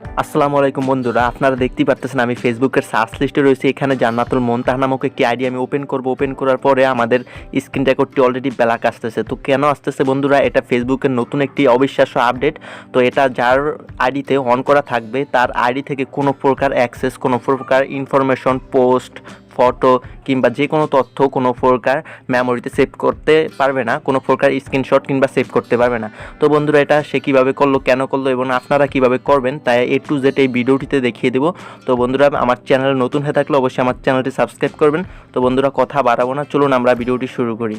আসসালামু আলাইকুম বন্ধুরা, আপনারা দেখতেই পারতেছেন আমি ফেসবুকের সার্চ লিস্টে রয়েছি। এখানে জান্নাতুল মুনতাহা নামক একটি আইডি আমি ওপেন করব। ওপেন করার পরে আমাদের স্ক্রিন রেকর্ডটি অলরেডি ব্ল্যাক আসতেছে। তো কেন আসতেছে বন্ধুরা? এটা ফেসবুকের নতুন একটি অবিশ্বাস্য আপডেট। তো এটা যার আইডিতে অন করা থাকবে তার আইডি থেকে কোনো প্রকার অ্যাক্সেস, কোনো প্রকার ইনফরমেশন, পোস্ট, ফটো কিংবা যে কোনো তথ্য কোনো প্রকার মেমোরিতে সেভ করতে পারবে না, কোনো প্রকার স্ক্রিনশট কিংবা সেভ করতে পারবে না। তো বন্ধুরা, এটা সে কীভাবে করলো, কেন করলো এবং আপনারা কীভাবে করবেন তাই A to Z এই ভিডিওটিতে দেখিয়ে দেবো। তো বন্ধুরা, আমার চ্যানেল নতুন হয়ে থাকলে অবশ্যই আমার চ্যানেলটি সাবস্ক্রাইব করবেন। তো বন্ধুরা, কথা বাড়াবো না, চলুন আমরা ভিডিওটি শুরু করি।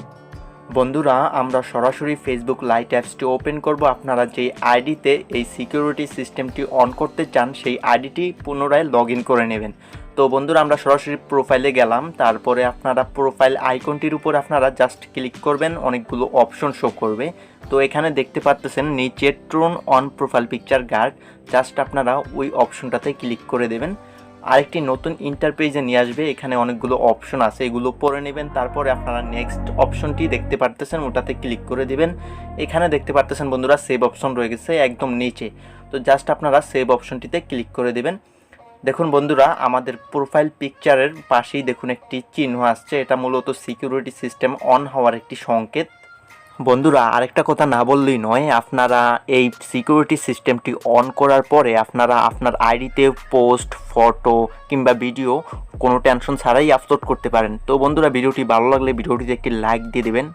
বন্ধুরা, আমরা সরাসরি ফেসবুক লাইট অ্যাপসটি ওপেন করব। আপনারা যেই আইডিতে এই সিকিউরিটি সিস্টেমটি অন করতে চান সেই আইডিটি পুনরায় লগ ইন করে নেবেন। তো বন্ধুরা, আমরা সরাসরি প্রোফাইলে গেলাম। তারপরে আপনারা প্রোফাইল আইকনটির উপর আপনারা জাস্ট ক্লিক করবেন, অনেকগুলো অপশন শো করবে। তো এখানে দেখতে পাচ্ছেন নিচে turn on profile picture guard, just আপনারা ওই অপশনটাতে ক্লিক করে দেবেন। আরেকটি নতুন ইন্টারপেজে নিয়ে আসবে। এখানে অনেকগুলো অপশন আছে, এগুলো পড়ে নেবেন। তারপরে আপনারা নেক্সট অপশনটি দেখতে পারতেছেন, ওটাতে ক্লিক করে দেবেন। এখানে দেখতে পারতেছেন বন্ধুরা সেভ অপশন রয়ে গেছে একদম নিচে। তো জাস্ট আপনারা সেভ অপশনটিতে ক্লিক করে দেবেন। দেখুন বন্ধুরা, আমাদের প্রোফাইল পিকচারের পাশেই দেখুন একটি চিহ্ন আসছে। এটা মূলত সিকিউরিটি সিস্টেম অন হওয়ার একটি সংকেত। বন্ধুরা, আরেকটা কথা না বললেই নয়, আপনারা এই সিকিউরিটি সিস্টেমটি অন করার পরে আপনারা আপনার আইডিতে পোস্ট, ফটো কিংবা ভিডিও কোনো টেনশন ছাড়াই আপলোড করতে পারেন। তো বন্ধুরা, ভিডিওটি ভালো লাগলে ভিডিওটিতে একটি লাইক দিয়ে দেবেন।